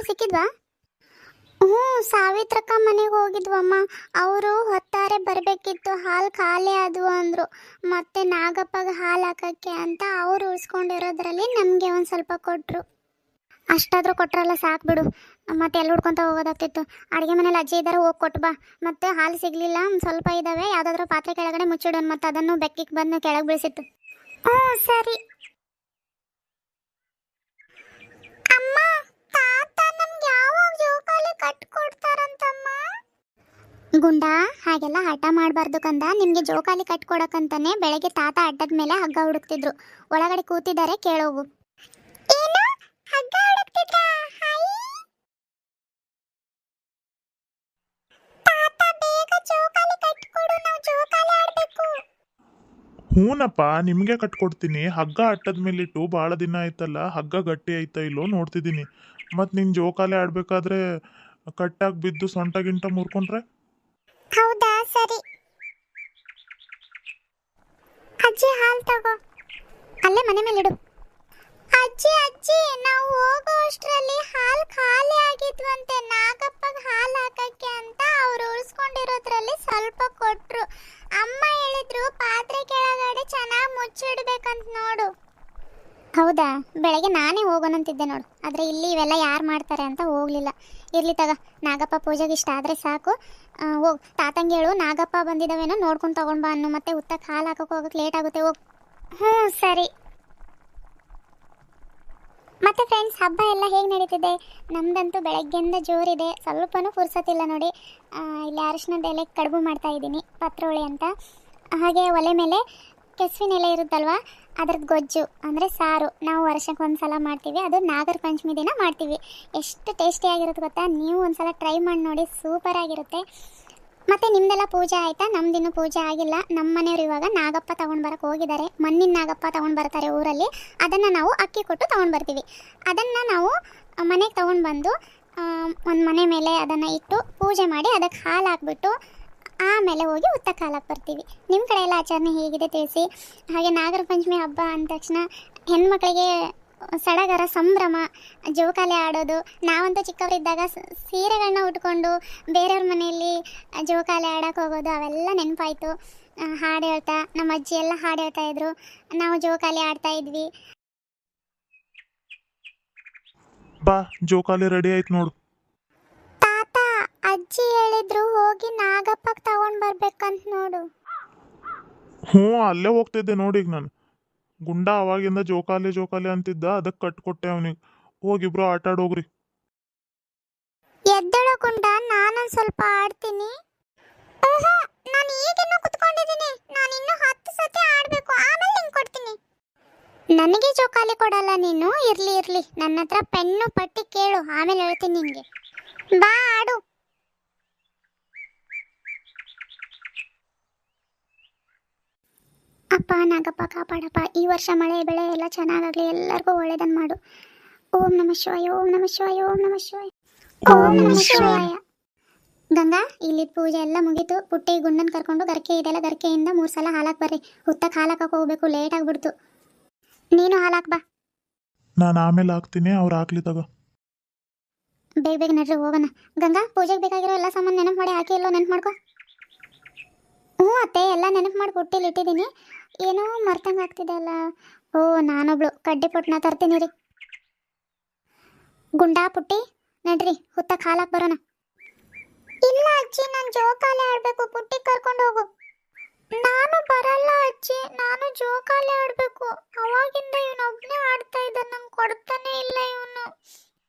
ಸಿಕ್ಕಿದ್ವಾ? ಹ್ಞೂ, ಸಾವಿತ್ರಕ್ಕ ಮನೆಗೆ ಹೋಗಿದ್ವಮ್ಮ. ಅವರು ಹೊತ್ತಾರೆ ಬರಬೇಕಿತ್ತು, ಹಾಲು ಖಾಲಿ ಆದವು ಅಂದರು. ಮತ್ತೆ ನಾಗಪ್ಪಗೆ ಹಾಲು ಹಾಕಕ್ಕೆ ಅಂತ ಅವ್ರು ಉಳಿಸ್ಕೊಂಡಿರೋದ್ರಲ್ಲಿ ನಮಗೆ ಒಂದು ಸ್ವಲ್ಪ ಕೊಟ್ಟರು. ಅಷ್ಟಾದರೂ ಕೊಟ್ರಲ್ಲ, ಸಾಕು ಬಿಡು. ಮತ್ತೆ ಎಲ್ಲಿ ಹುಡ್ಕೊತ ಹೋಗೋದಾಗ್ತಿತ್ತು. ಅಡುಗೆ ಮನೇಲಿ ಅಜ್ಜಿ ಇದ್ದಾರೆ, ಹೋಗಿ ಕೊಟ್ಟು ಬಾ. ಮತ್ತೆ ಹಾಲು ಸಿಗಲಿಲ್ಲ, ಸ್ವಲ್ಪ ಇದ್ದಾವೆ, ಯಾವುದಾದ್ರೂ ಪಾತ್ರೆ ಕೆಳಗಡೆ ಮುಚ್ಚಿಡೋಣ. ಮತ್ತೆ ಅದನ್ನು ಬೆಕ್ಕಿಗೆ ಬಂದು ಕೆಳಗೆ ಬೀಳಿಸಿತ್ತು. ಹ್ಞೂ ಸರಿ ಅಮ್ಮ. ತಾತ ನಮ್ಗೆ ಯಾವಾಗ ಜೋಕಾಲಿ ಕಟ್ಕೊಡ್ತಾರಂತಮ್ಮ? ಗುಂಡ, ಹಾಗೆಲ್ಲ ಹಠ ಮಾಡಬಾರ್ದು ಕಂದ. ನಿಮಗೆ ಜೋಕಾಲಿ ಕಟ್ಕೊಡಕ್ಕಂತಾನೆ ಬೆಳಗ್ಗೆ ತಾತ ಅಡ್ಡದ ಮೇಲೆ ಹಗ್ಗ ಹುಡುಕ್ತಿದ್ರು. ಒಳಗಡೆ ಕೂತಿದ್ದಾರೆ, ಕೇಳೋಗು. ಏನು ಹಗ್ಗ ಹುಡುಕ್ತಿದ್ರಾ? ತಾತ ಬೇಗ ಜೋಕಾಲಿ ಕಟ್ಕೊಡು, ನಾವು ಜೋಕಾಲಿ ಆಡಬೇಕು. ಹೂನಪ್ಪ, ನಿಮಗೆ ಕಟ್ಕೊಡ್ತೀನಿ. ಹಗ್ಗ ಅಟ್ಟದ ಮೇಲಿಟ್ಟು ಭಾಳ ದಿನ ಆಯ್ತಲ್ಲ, ಹಗ್ಗ ಗಟ್ಟಿ ಆಯ್ತಾ ಇಲ್ಲೋ ನೋಡ್ತಿದ್ದೀನಿ. ಮತ್ತು ನಿನ್ನ ಜೋಕಾಲಿ ಆಡಬೇಕಾದ್ರೆ ಕಟ್ಟಾಗಿ ಬಿದ್ದು ಸೊಂಟ ಗಿಂಟ ಮುರ್ಕೊಂಡ್ರೆ? ಹೌದಾ, ಸರಿ. ಅಜ್ಜಿ ಹಾಲು ತಗೋ, ಅಲ್ಲೇ ಮನೆ ಮೇಲಿಡು. ಅಜ್ಜಿ ಅಜ್ಜಿ, ನಾವು ಹೋಗೋ ಅಷ್ಟರಲ್ಲಿ ಹಾಲು ಖಾಲಿ ಆಗಿದ್ವಂತೆ. ನಾಗಪ್ಪಗೆ ಹಾಲು ಹಾಕಕ್ಕೆ ಅಂತ ಅವ್ರು ಉಳಿಸ್ಕೊಂಡಿರೋದ್ರಲ್ಲಿ ಸ್ವಲ್ಪ ಕೊಟ್ರು. ಅಮ್ಮ ಹೇಳಿದ್ರು ಪಾತ್ರೆ ಕೆಳಗಡೆ ಚೆನ್ನಾಗಿ ಮುಚ್ಚಿಡ್ಬೇಕಂತ ನೋಡು. ಹೌದಾ, ಬೆಳಗ್ಗೆ ನಾನೇ ಹೋಗೋಣಂತಿದ್ದೆ ನೋಡು. ಆದರೆ ಇಲ್ಲಿ ಇವೆಲ್ಲ ಯಾರು ಮಾಡ್ತಾರೆ ಅಂತ ಹೋಗಲಿಲ್ಲ. ಇರ್ಲಿ ತಗ, ನಾಗಪ್ಪ ಪೂಜೆಗೆ ಇಷ್ಟ ಆದರೆ ಸಾಕು. ಹೋಗಿ ತಾತಂಗೆ ಹೇಳು, ನಾಗಪ್ಪ ಬಂದಿದ್ದಾವೇನೋ ನೋಡ್ಕೊಂಡು ತಗೊಂಡು ಬಾ ಅನ್ನು. ಮತ್ತೆ ಹುತ್ತಕ್ಕೆ ಹಾಲು ಹಾಕೋಕೆ ಹೋಗಕ್ಕೆ ಲೇಟ್ ಆಗುತ್ತೆ, ಹೋಗಿ. ಹ್ಞೂ ಸರಿ. ಮತ್ತೆ ಫ್ರೆಂಡ್ಸ್, ಹಬ್ಬ ಎಲ್ಲ ಹೇಗೆ ನಡೀತಿದೆ? ನಮ್ದಂತೂ ಬೆಳಗ್ಗೆಯಿಂದ ಜೋರಿದೆ, ಸ್ವಲ್ಪನೂ ಫುರ್ಸತ್ತಿಲ್ಲ ನೋಡಿ. ಇಲ್ಲಿ ಅರಿಶಿನದ ಎಲೆ ಕಡುಬು ಮಾಡ್ತಾ ಇದ್ದೀನಿ, ಪತ್ರೋಳಿ ಅಂತ. ಹಾಗೆ ಒಲೆ ಮೇಲೆ ಕೆಸುವಿನ ಎಲೆ ಇರುತ್ತಲ್ವ, ಅದ್ರದ್ದು ಗೊಜ್ಜು ಅಂದರೆ ಸಾರು ನಾವು ವರ್ಷಕ್ಕೆ ಒಂದು ಸಲ ಮಾಡ್ತೀವಿ. ಅದು ನಾಗರ ಪಂಚಮಿ ದಿನ ಮಾಡ್ತೀವಿ. ಎಷ್ಟು ಟೇಸ್ಟಿಯಾಗಿರುತ್ತೆ ಗೊತ್ತಾ? ನೀವು ಒಂದು ಸಲ ಟ್ರೈ ಮಾಡಿ ನೋಡಿ, ಸೂಪರಾಗಿರುತ್ತೆ. ಮತ್ತು ನಿಮ್ಮದೆಲ್ಲ ಪೂಜೆ ಆಯಿತಾ? ನಮ್ದಿನ್ನೂ ಪೂಜೆ ಆಗಿಲ್ಲ. ನಮ್ಮ ಮನೆಯವರು ಇವಾಗ ನಾಗಪ್ಪ ತೊಗೊಂಡು ಬರೋಕ್ಕೆ ಹೋಗಿದ್ದಾರೆ. ಮಣ್ಣಿನ ನಾಗಪ್ಪ ತೊಗೊಂಡು ಬರ್ತಾರೆ ಊರಲ್ಲಿ. ಅದನ್ನು ನಾವು ಅಕ್ಕಿ ಕೊಟ್ಟು ತೊಗೊಂಡು ಬರ್ತೀವಿ. ಅದನ್ನು ನಾವು ಮನೆಗೆ ತೊಗೊಂಡು ಬಂದು ಒಂದು ಮನೆ ಮೇಲೆ ಅದನ್ನು ಇಟ್ಟು ಪೂಜೆ ಮಾಡಿ ಅದಕ್ಕೆ ಹಾಲು ಹಾಕ್ಬಿಟ್ಟು ಆಮೇಲೆ ಹೋಗಿ ಹುತ್ತಕ್ಕೆ ಹಾಲು ಹಾಕಿ ಬರ್ತೀವಿ. ನಿಮ್ಮ ಕಡೆ ಎಲ್ಲ ಆಚರಣೆ ಹೇಗಿದೆ ತಿಳಿಸಿ. ಹಾಗೆ ನಾಗರ ಪಂಚಮಿ ಹಬ್ಬ ಅಂದ ತಕ್ಷಣ ಹೆಣ್ಮಕ್ಳಿಗೆ ಸಡಗರ, ಸಂಭ್ರಮ, ಜೋಕಾಲಿ ಆಡೋದು. ನಾವಂತೂ ಚಿಕ್ಕವರಿದ್ದಾಗ ಸೀರೆಗಳನ್ನ ಉಟ್ಕೊಂಡು ಬೇರೆಯವ್ರ ಮನೆಯಲ್ಲಿ ಜೋಕಾಲಿ ಆಡೋಕೆ ಹೋಗೋದು, ಅವೆಲ್ಲ ನೆನಪಾಯಿತು. ಹಾಡು ಹೇಳ್ತಾ ನಮ್ಮ ಅಜ್ಜಿ ಎಲ್ಲ ಹಾಡು ಹೇಳ್ತಾ ಇದ್ರು, ನಾವು ಜೋಕಾಲಿ ಆಡ್ತಾ ಇದ್ವಿ. ಬಾ, ಜೋಕಾಲಿ ರೆಡಿ ಆಯ್ತು ನೋಡು. ತಾತ, ಅಜ್ಜಿ ಹೇಳಿದ್ರು ಹೋಗಿ ನಾಗಪ್ಪಗೆ ತಗೊಂಡು ಬರ್ಬೇಕಂತ ನೋಡು. ಹ್ಞೂ, ಅಲ್ಲೇ ಹೋಗ್ತಿದ್ದೆ ನೋಡಿ. ಈಗ ನಾನು ಗುಂಡ ಅವಾಗಿಂದ ಜೋಕಾಲಿ ಜೋಕಾಲಿ ಅಂತಿದ್ದ, ಅದಕ್ಕೆ ಕಟ್ಕೊಟ್ಟೆ ಅವನಿಗೆ. ಹೋಗಿಬ್ರು ಆಟ ಆಡೋಗ್ರಿ. ಎದ್ದಳ ಗುಂಡ, ನಾನೊಂದು ಸ್ವಲ್ಪ ಆಡ್ತೀನಿ. ನಾನು ಈಗಿನ್ನೂ ಕುತ್ಕೊಂಡಿದ್ದೀನಿ. ನಾನು ಇನ್ನೂ 10 ಸತಿ ಆಡಬೇಕು, ಆಮೇಲೆ ನಿಂಗೆ ಕೊಡ್ತೀನಿ. ನನಗೆ ಜೋಕಾಲಿ ಕೊಡಲ್ಲ ನೀನು? ಇರ್ಲಿ ಇರ್ಲಿ, ನನ್ನ ಹತ್ರ ಪೆನ್ನು ಪಟ್ಟಿ ಕೇಳು, ಆಮೇಲೆ ಹೇಳ್ತೀನಿ ನಿನಗೆ. ಬಾ ಆಡು. ಅಪ್ಪ ನಾಗಪ್ಪ ಕಾಪಾಡಪ್ಪ, ಈ ವರ್ಷ ಮಳೆ ಬೆಳೆ ಎಲ್ಲ ಚೆನ್ನಾಗಾಗಲಿ, ಎಲ್ಲರಿಗೂ ಒಳ್ಳೇದನ್ನು ಮಾಡು. ಓಂ ನಮಃ ಶಿವಾಯ, ಓಂ ನಮಃ ಶಿವಾಯ, ಓಂ ನಮಃ ಶಿವಾಯ, ಓಂ ನಮಃ ಶಿವಾಯ. ಗಂಗಾ, ಇಲ್ಲಿ ಪೂಜೆ ಎಲ್ಲ ಮುಗೀತು. ಪುಟ್ಟಿ ಗುಂಡನ್ ಕರ್ಕೊಂಡು ಗರ್ಕೆ ಇದೆಲ್ಲ, ಗರ್ಕೆಯಿಂದ 3 ಸಲ ಹಾಲಾಕ್ ಬರ್ರಿ. ಹುತ್ತಕ್ಕೆ ಹಾಲಾಕಕ್ಕೆ ಹೋಗ್ಬೇಕು, ಲೇಟ್ ಆಗಿಬಿಡ್ತು. ನೀನು ಹಾಲಾಕ್ ಬಾ. ನಾನು ಆಮೇಲೆ ಹಾಕ್ತೀನಿ, ಅವ್ರು ಹಾಕ್ಲಿ ತಗೋ. ಬೇಗ ಬೇಗ ನಡ್ರಿ ಹೋಗೋಣ. ಗಂಗಾ, ಪೂಜೆಗೆ ಬೇಕಾಗಿರೋ ಎಲ್ಲ ಸಾಮಾನು ನೆನಪು ಮಾಡಿ ಹಾಕಿ, ಎಲ್ಲೋ ನೆನಪು ಮಾಡ್ಕೊ. ಹ್ಞೂ ಅತ್ತೆ, ಎಲ್ಲ ನೆನಪು ಮಾಡಿ ಪುಟ್ಟಿಲಿ ಇಟ್ಟಿದ್ದೀನಿ. ಏನೋ ಮರ್ತಂಗೆ ಆಗ್ತಿದೆ ಅಲ್ಲ. ಓ, ನಾನೊಬ್ಳು ಕಡ್ಡಿ ಪುಟ್ಟನ ತರ್ತೀನಿ ರೀ. ಗುಂಡಾ, ಪುಟ್ಟಿ ನಡ್ರಿ, ಹುತ್ತಕ್ಕೆ ಹಾಲಾಕ್ ಬರೋಣ. ಇಲ್ಲ ಅಜ್ಜಿ, ನಾನು ಜೋಕಾಲಿ ಆಡಬೇಕು, ಪುಟ್ಟಿ ಕರ್ಕೊಂಡು ಹೋಗು. ನಾನು ಬರಲ್ಲ ಅಜ್ಜಿ, ನಾನು ಜೋಕಾಲಿ ಆಡಬೇಕು. ಅವಾಗಿಂದ ಇವನೊಬ್ಬನೇ ಆಡ್ತಾ ಇದ್ದಾನೆ, ನಂಗೆ ಕೊಡ್ತಾನೆ ಇಲ್ಲ ಇವನು.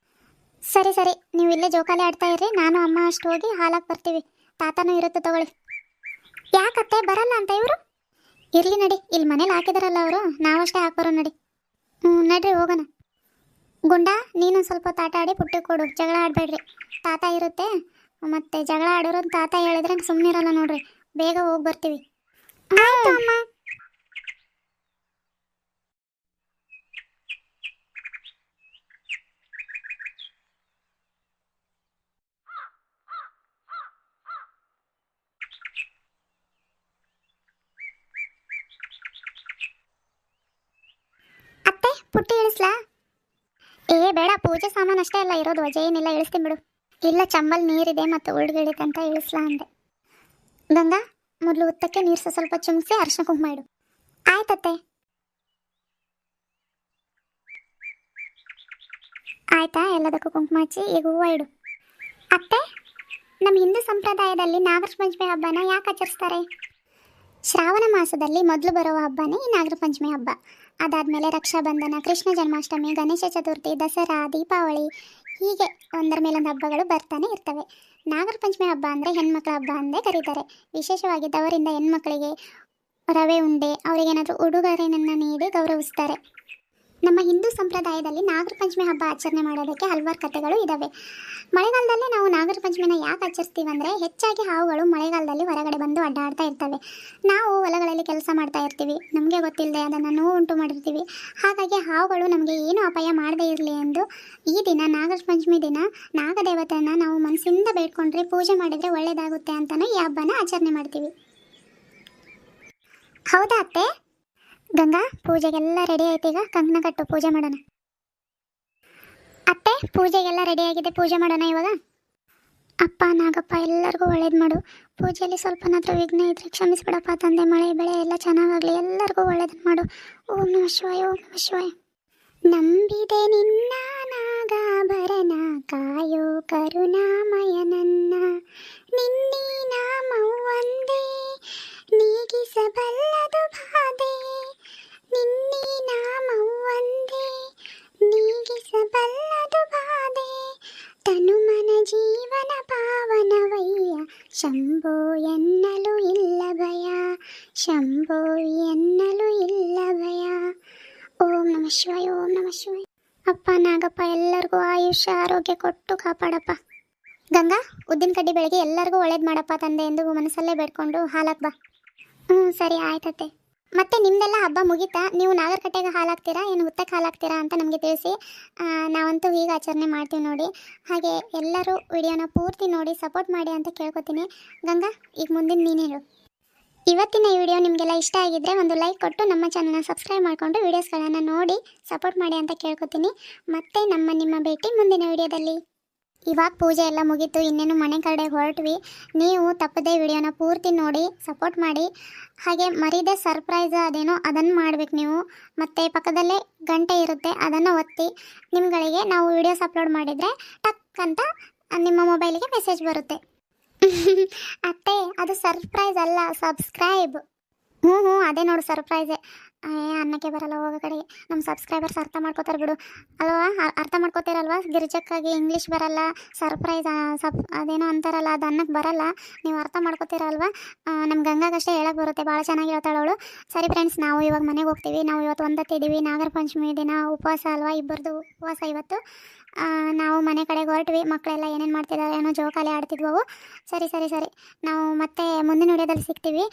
ಸರಿ ಸರಿ, ನೀವು ಇಲ್ಲೇ ಜೋಕಾಲಿ ಆಡ್ತಾ ಇರ್ರಿ, ನಾನು ಅಮ್ಮ ಅಷ್ಟು ಹೋಗಿ ಹಾಲಾಕ್ ಬರ್ತೀವಿ. ತಾತನೂ ಇರುತ್ತೆ ತಗೊಳ್ಳಿ. ಯಾಕತ್ತೆ ಬರಲ್ಲ ಅಂತ ಇವರು? ಇರ್ಲಿ ನಡಿ, ಇಲ್ಲಿ ಮನೇಲಿ ಹಾಕಿದಾರಲ್ಲ ಅವರು, ನಾವಷ್ಟೇ ಹಾಕ್ಬರೋ ನಡಿ. ನಡ್ರಿ ಹೋಗೋಣ. ಗುಂಡ, ನೀನು ಸ್ವಲ್ಪ ತಾಟ ಆಡಿ ಪುಟ್ಟಿ ಕೊಡು, ಜಗಳ ಆಡಬೇಡ್ರಿ. ತಾತ ಇರುತ್ತೆ, ಮತ್ತೆ ಜಗಳ ಆಡೋರು ತಾತ ಹೇಳಿದ್ರೆ ಸುಮ್ಮನಿರಲ್ಲ ನೋಡ್ರಿ. ಬೇಗ ಹೋಗಿ ಬರ್ತೀವಿ. ಆಯ್ತು ಅಮ್ಮ. ಅತ್ತೆ, ಪುಟ್ಟಿ ಇಳಿಸ್ಲಾ? ಏ ಬೇಡ, ಪೂಜೆ ಪೂಜೆ ಸಾಮಾನು ಅಷ್ಟೇ ಎಲ್ಲ ಇರೋದು, ವಜೆ ಏನಿಲ್ಲ, ಇಳಿಸ್ತೀನಿ ಬಿಡು. ಇಲ್ಲ, ಚಂಬಲ್ ನೀರಿದೆ ಮತ್ತು ಉಳ್ಗಿಳಿತೆ ಅಂತ ಇಳಿಸ್ಲಾ ಅಂದೆ. ಗಂಗಾ, ಮೊದಲು ಉತ್ತಕ್ಕೆ ನೀರು ಸ್ವಲ್ಪ ಚುಮ್ಸಿ ಅರಿಶಿನ ಕುಂಕುಮ ಇಡು. ಆಯ್ತತ್ತೆ. ಆಯ್ತಾ, ಎಲ್ಲದಕ್ಕೂ ಕುಂಕುಮ ಹಚ್ಚಿ ಈಗ ಹೂವು ಇಡು. ಅತ್ತೆ, ನಮ್ಮ ಹಿಂದೂ ಸಂಪ್ರದಾಯದಲ್ಲಿ ನಾಗರ ಪಂಚಮಿ ಹಬ್ಬನ ಯಾಕೆ ಆಚರಿಸ್ತಾರೆ? ಶ್ರಾವಣ ಮಾಸದಲ್ಲಿ ಮೊದಲು ಬರುವ ಹಬ್ಬನೇ ಈ ನಾಗರ ಪಂಚಮಿ ಹಬ್ಬ. ಅದಾದಮೇಲೆ ರಕ್ಷಾಬಂಧನ, ಕೃಷ್ಣ ಜನ್ಮಾಷ್ಟಮಿ, ಗಣೇಶ ಚತುರ್ಥಿ, ದಸರಾ, ದೀಪಾವಳಿ, ಹೀಗೆ ಒಂದರ ಮೇಲೊಂದು ಹಬ್ಬಗಳು ಬರ್ತಾನೆ ಇರ್ತವೆ. ನಾಗರ ಪಂಚಮಿ ಹಬ್ಬ ಅಂದರೆ ಹೆಣ್ಮಕ್ಳ ಹಬ್ಬ ಅಂದೇ ಕರೀತಾರೆ. ವಿಶೇಷವಾಗಿದ್ದವರಿಂದ ಹೆಣ್ಮಕ್ಳಿಗೆ ರವೆ ಉಂಡೆ, ಅವರಿಗೇನಾದರೂ ಉಡುಗೊರೆಯನ್ನು ನೀಡಿ ಗೌರವಿಸ್ತಾರೆ. ನಮ್ಮ ಹಿಂದೂ ಸಂಪ್ರದಾಯದಲ್ಲಿ ನಾಗರ ಪಂಚಮಿ ಹಬ್ಬ ಆಚರಣೆ ಮಾಡೋದಕ್ಕೆ ಹಲವಾರು ಕಥೆಗಳು ಇದ್ದಾವೆ. ಮಳೆಗಾಲದಲ್ಲಿ ನಾವು ನಾಗರ ಪಂಚಮಿನ ಯಾಕೆ ಆಚರಿಸ್ತೀವಿ ಅಂದರೆ, ಹೆಚ್ಚಾಗಿ ಹಾವುಗಳು ಮಳೆಗಾಲದಲ್ಲಿ ಹೊರಗಡೆ ಬಂದು ಅಡ್ಡಾಡ್ತಾ ಇರ್ತವೆ. ನಾವು ಹೊಲಗಳಲ್ಲಿ ಕೆಲಸ ಮಾಡ್ತಾ ಇರ್ತೀವಿ, ನಮಗೆ ಗೊತ್ತಿಲ್ಲದೆ ಅದನ್ನು ನೋವು ಉಂಟು ಮಾಡಿರ್ತೀವಿ. ಹಾಗಾಗಿ ಹಾವುಗಳು ನಮಗೆ ಏನು ಅಪಾಯ ಮಾಡದೇ ಇರಲಿ ಎಂದು ಈ ದಿನ, ನಾಗರ ಪಂಚಮಿ ದಿನ, ನಾಗದೇವತೆಯನ್ನು ನಾವು ಮನಸ್ಸಿಂದ ಬೇಡ್ಕೊಂಡ್ರೆ, ಪೂಜೆ ಮಾಡಿದರೆ ಒಳ್ಳೆಯದಾಗುತ್ತೆ ಅಂತಲೂ ಈ ಹಬ್ಬನ ಆಚರಣೆ ಮಾಡ್ತೀವಿ. ಹೌದಾ ಅತ್ತೆ? ಗಂಗಾ, ಪೂಜೆಗೆಲ್ಲ ರೆಡಿ ಆಯ್ತು, ಈಗ ಕಂಕಣ ಕಟ್ಟು, ಪೂಜೆ ಮಾಡೋಣ. ಅತ್ತೆ, ಪೂಜೆಗೆಲ್ಲ ರೆಡಿ ಆಗಿದೆ, ಪೂಜೆ ಮಾಡೋಣ ಇವಾಗ. ಅಪ್ಪ ನಾಗಪ್ಪ ಎಲ್ಲರಿಗೂ ಒಳ್ಳೇದು ಮಾಡು. ಪೂಜೆಯಲ್ಲಿ ಸ್ವಲ್ಪನಾದರೂ ವಿಘ್ನ ಇದ್ರೆ ಕ್ಷಮಿಸ್ಬಿಡಪ್ಪ ತಂದೆ. ಮಳೆ ಬೆಳೆ ಎಲ್ಲ ಚೆನ್ನಾಗಾಗಲಿ, ಎಲ್ಲರಿಗೂ ಒಳ್ಳೇದನ್ನು ಮಾಡು. ಓಂ ನಮಃ ಶಿವಾಯ, ಓಂ ನಮಃ ಶಿವಾಯ. ನಂಬಿದೆ ನಿನ್ನ ನಾಗಾಭರಣ, ಕಾಯೋ ಕರುಣಾಮಯ ನನ್ನ. ನಿನ್ನೀ ನಾಮವು ಒಂದೇ, ನೀಗಿಸಬಲ್ಲದು ಬಾಧೆ. ನಿನ್ನೀ ನಾಮವು ಒಂದೇ, ನೀಗಿಸಬಲ್ಲದು ಬಾಧೆ. ತನುಮನ ಜೀವನ ಪಾವನವಯ್ಯ, ಶಂಭೋ ಎನ್ನಲು ಇಲ್ಲ ಭಯ, ಶಂಭೋ ಎನ್ನಲು ಇಲ್ಲ ಭಯ. ಓಂ ನಮಃ ಶಿವಾಯ, ಓಂ ನಮಃ ಶಿವಾಯ. ಅಪ್ಪ ನಾಗಪ್ಪ ಎಲ್ಲರಿಗೂ ಆಯುಷ್ಯ ಆರೋಗ್ಯ ಕೊಟ್ಟು ಕಾಪಾಡಪ್ಪ. ಗಂಗಾ, ಉದ್ದಿನ ಕಡ್ಡಿ ಬೆಳಗ್ಗೆ ಎಲ್ಲರಿಗೂ ಒಳ್ಳೇದು ಮಾಡಪ್ಪ ತಂದೆ ಎಂದು ಮನಸ್ಸಲ್ಲೇ ಬೇಡ್ಕೊಂಡು ಹಾಲಾಕ್ ಬಾ. ಸರಿ, ಆಯ್ತತ್ತೆ. ಮತ್ತೆ ನಿಮ್ದೆಲ್ಲ ಹಬ್ಬ ಮುಗೀತಾ? ನೀವು ನಾಗರಕಟ್ಟೆಗೆ ಹಾಲಾಗ್ತೀರಾ, ಏನು ಹುತ್ತಕ್ಕೆ ಹಾಲಾಗ್ತೀರಾ ಅಂತ ನಮಗೆ ತಿಳಿಸಿ. ನಾವಂತೂ ಹೀಗೆ ಆಚರಣೆ ಮಾಡ್ತೀವಿ ನೋಡಿ. ಹಾಗೆ ಎಲ್ಲರೂ ವಿಡಿಯೋನ ಪೂರ್ತಿ ನೋಡಿ ಸಪೋರ್ಟ್ ಮಾಡಿ ಅಂತ ಕೇಳ್ಕೊತೀನಿ. ಗಂಗಾ, ಈಗ ಮುಂದಿನ ನೀನು ಹೇಳು. ಇವತ್ತಿನ ಈ ವಿಡಿಯೋ ನಿಮಗೆಲ್ಲ ಇಷ್ಟ ಆಗಿದ್ದರೆ ಒಂದು ಲೈಕ್ ಕೊಟ್ಟು ನಮ್ಮ ಚಾನಲ್ನ ಸಬ್ಸ್ಕ್ರೈಬ್ ಮಾಡಿಕೊಂಡು ವಿಡಿಯೋಸ್ಗಳನ್ನು ನೋಡಿ ಸಪೋರ್ಟ್ ಮಾಡಿ ಅಂತ ಕೇಳ್ಕೊತೀನಿ. ಮತ್ತೆ ನಿಮ್ಮ ಭೇಟಿ ಮುಂದಿನ ವಿಡಿಯೋದಲ್ಲಿ. ಇವಾಗ ಪೂಜೆ ಎಲ್ಲ ಮುಗೀತು, ಇನ್ನೇನು ಮನೆ ಕಡೆಗೆ ಹೊರಟ್ವಿ. ನೀವು ತಪ್ಪದೇ ವಿಡಿಯೋನ ಪೂರ್ತಿ ನೋಡಿ ಸಪೋರ್ಟ್ ಮಾಡಿ. ಹಾಗೆ ಮರೀದೆ ಸರ್ಪ್ರೈಸ್ ಅದೇನೋ ಅದನ್ನು ಮಾಡಬೇಕು ನೀವು. ಮತ್ತು ಪಕ್ಕದಲ್ಲೇ ಗಂಟೆ ಇರುತ್ತೆ, ಅದನ್ನು ಒತ್ತಿ. ನಿಮ್ಗಳಿಗೆ ನಾವು ವಿಡಿಯೋಸ್ ಅಪ್ಲೋಡ್ ಮಾಡಿದರೆ ಟಕ್ ಅಂತ ನಿಮ್ಮ ಮೊಬೈಲಿಗೆ ಮೆಸೇಜ್ ಬರುತ್ತೆ. ಅತ್ತೆ, ಅದು ಸರ್ಪ್ರೈಸ್ ಅಲ್ಲ, ಸಬ್ಸ್ಕ್ರೈಬ್. ಹ್ಞೂ ಅದೇ ನೋಡು ಸರ್ಪ್ರೈಸೇ. ಅನ್ನಕ್ಕೆ ಬರಲ್ಲ ಹೋಗೋ ಕಡೆಗೆ. ನಮ್ಮ ಸಬ್ಸ್ಕ್ರೈಬರ್ಸ್ ಅರ್ಥ ಮಾಡ್ಕೋತಾರೆ ಬಿಡು ಅಲ್ವಾ, ಅರ್ಥ ಮಾಡ್ಕೋತೀರಲ್ವ. ಗಿರಿಜಕ್ಕಾಗಿ ಇಂಗ್ಲೀಷ್ ಬರಲ್ಲ, ಸರ್ಪ್ರೈಸ್ ಅದೇನೋ ಅಂತಾರಲ್ಲ, ಅದು ಅನ್ನಕ್ಕೆ ಬರಲ್ಲ. ನೀವು ಅರ್ಥ ಮಾಡ್ಕೋತೀರಲ್ವ. ನಮ್ಮ ಗಂಗಾಗಷ್ಟೇ ಹೇಳಕ್ಕೆ ಬರುತ್ತೆ, ಭಾಳ ಚೆನ್ನಾಗಿ ಹೇಳ್ತಾಳೆ ಅವಳು. ಸರಿ ಫ್ರೆಂಡ್ಸ್, ನಾವು ಇವಾಗ ಮನೆಗೆ ಹೋಗ್ತೀವಿ. ನಾವು ಇವತ್ತು ಒಂದತ್ತಿದ್ದೀವಿ, ನಾಗರ ಪಂಚಮಿ ದಿನ ಉಪವಾಸ ಅಲ್ವಾ, ಇಬ್ಬರದು ಉಪವಾಸ ಇವತ್ತು. ನಾವು ಮನೆ ಕಡೆಗೆ ಹೊರಟ್ವಿ. ಮಕ್ಕಳೆಲ್ಲ ಏನೇನು ಮಾಡ್ತಿದ್ದಾರೆ, ಏನೋ ಜೋಕಾಲಿ ಆಡ್ತಿದ್ವು. ಸರಿ ನಾವು ಮತ್ತೆ ಮುಂದಿನ ವಿಡಿಯೋದಲ್ಲಿ ಸಿಗ್ತೀವಿ.